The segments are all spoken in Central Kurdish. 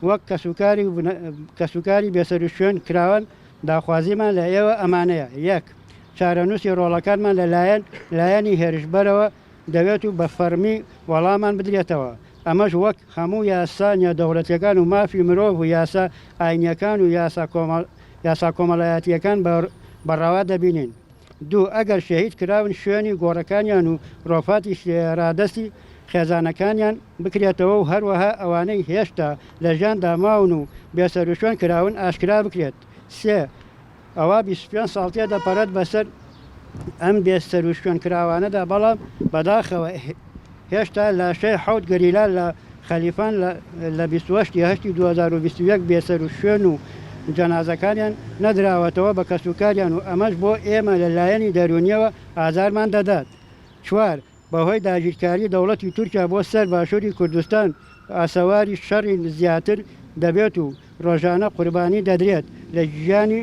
وەک کەسوکاری بێسەر و شوێن کراون داخوازیمان لە ئێوە ئەمانەیە: یەک، چارەنووسی ڕۆڵەکانمان لایەنی هێرشبەرەوە دەوێت و بە فەرمی وەڵامان بدرێتەوە. ئەمەش وەک هەموو یاسا نێودەوڵەتیەکان و مافی مرۆڤ و یاسا ئاینیەکان و یاسا کۆمەڵایەتیەکان بەڕەوا دەبینین. دوو، ئەگەر شەهید کراون شوێنی گۆڕەکانیان و ڕۆفاتی ڕادستی خێزانەکانیان بکرێتەوە و هەروەها ئەوانەی هێشتا لە ژیاندا ماون و بێسەر و شوێن کراون ئاشکرا بکرێت. سێ، ئەوە 25 ساڵ دەپەرێت بەسەر ئەم بێسەر و شوێن کراوانەدا، بەڵام بەداخەوە هێشتا لاشەی حەوت گەریلا لە خەلیفان لە 28 2021 بێسەر و شوێن و جەنازەکانیان نەدراوەتەوە بە کەسوکاریان و ئەمەش بۆ ئێمە لەلایەنی دەرونیەوە ئازارمان دەدات. چوار، بەهۆی داگیرکاری دەوڵەتی تورکیا بۆ سەر باشووری کوردستان ئاسەواری شەڕی زیاتر دەبێت و ڕۆژانە قوربانی دەدرێت لە ژیانی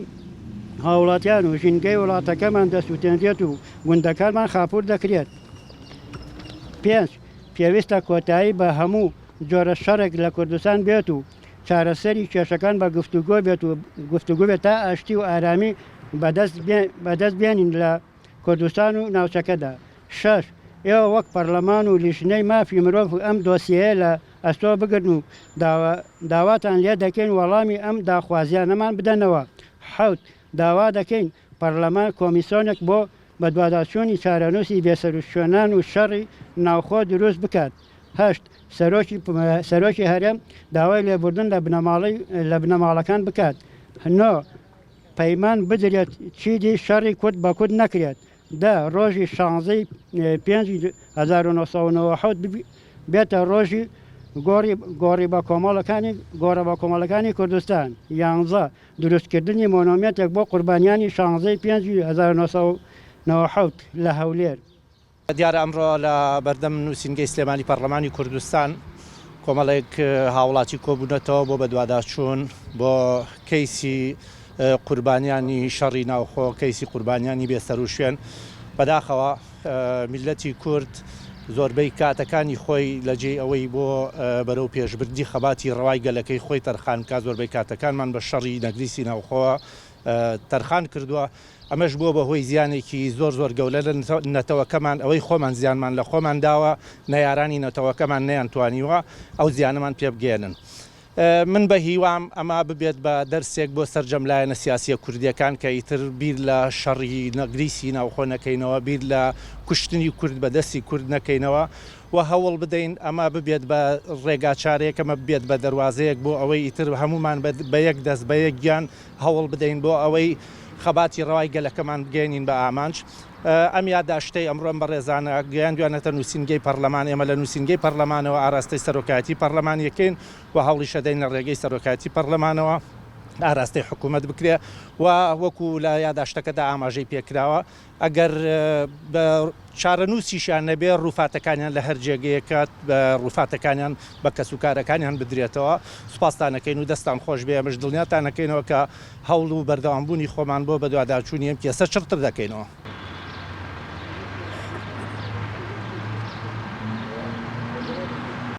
هاوڵاتیان و ژینگەی وڵاتەکەمان دەسووتێنرێت و گوندەکانمان خاپور دەکرێت. 5، پێویستە کۆتایی بە هەموو جۆرە شەڕێک لە کوردستان بێت و چارەسەری کێشەکان بە گفتوگۆ بێت و گفتوگۆ بێت تا ئاشتی و ئارامی بەدەست بێنین لە کوردستان و ناوچەکەدا. 6، ئێوە وەک پەرلەمان و لیژنەی مافی مرۆڤ ئەم دۆسیەیە لە ئەستۆ بگرن و داواتان لێ دەکەین وەڵامی ئەم داخوازیانەمان بدەنەوە. 7، داوا دەکەین پەرلەمان کۆمیسیۆنێک بۆ بەدواداچوونی چارەنووسی بێسەر و شوێنان و شەڕی ناوخۆ دروست بکات. 8، سەرۆکی هەرێم داوای لێبوردن لە بنەماڵەکان بکات. 9، پەیمان بدرێت چیدی شەڕی کورد بە کورد نەکرێت. 10، ڕۆژی 16 5 1990 بێتە ڕۆژی گۆڕی بە کۆمەڵەکانی کوردستان. 11، دروستکردنی مۆنۆمێتێک بۆ قوربانیانی 16 5 1990 لە هەولێر. دیارە ئەمڕۆ لە بەردەم نووسینگەی سلێمانی پەرلەمانی کوردستان کۆمەڵێک هاوڵاتی کۆبوونەتەوە بۆ بەدواداچوون بۆ کەیسی قوربانیانی شەڕی ناوخۆ، کەیسی قوربانیانی بێسەر و شوێن. بەداخەوە میلەتی کورد زۆربەی کاتەکانی خۆی لەجێ ئەوەی بۆ بەرەو پێشبردی خەباتی ڕەوای گەلەکەی خۆی تەرخانکە، زۆربەی کاتەکانمان بە شەڕی نەگریسی ناوخۆوە تەرخان کردووە. ئەمەش بووە بەهۆی زیانێکی زۆر گەورە لە نەتەوەکەمان، ئەوەی خۆمان زیانمان لە خۆمان داوە، نەیارانی نەتەوەکەمان نەیانتوانیوە ئەو زیانەمان پێ بگێنن. من بە هیوام ئەمە ببێت بە دەرسێک بۆ سەرجەم لایەنە سیاسیە کوردیەکان کە ئیتر بیر لە شەڕی نەگریسی ناوخۆ نەکەینەوە، بیر لە کوشتنی کورد بە دەستی کورد نەکەینەوە و هەوڵ بدەین ئەمە ببێت بە ڕێگاچارەیەک، ئەمە بێت بە دەواازەیەک بۆ ئەوەی ئیتر هەمومان بە یەک دەست بە یەک گیان هەوڵ بدەین بۆ ئەوەی خەباتی ڕەوای گەلەکەمان بگەێنین بە ئامانج. ئەم یادداشتەی ئەمڕۆم بە ڕێزانە گەیاندوانەتە نووسینگەی پەرلەمان. ئێمە لە نووسینگەی پەرلەمانەوە ئاراستەی سەرۆکایەتی پەرلەمان یەکەین و هەوڵی شەدەین لە ڕێگەی سەرۆکایەتی پەرلەمانەوە ئاراستەی حکوومەت بکرێ و وەکو لە یادداشتەکەدا ئاماژەی پێکراوە ئەگەر بە چارەنووسیشیان نەبێ ڕووفاتەکانیان لە هەر جێگەیەکات بە ڕووفاتەکانیان بە کەسوکارەکانیان بدرێتەوە. سوپاسدانەکەین و دەستان خۆش بێ، ئەمەش دڵنیاتانەکەینەوە کە هەوڵ و بەردەوامبوونی خۆمان بۆ بەدواداچوونی ئەم کێسە چڕتر دەکەینەوە.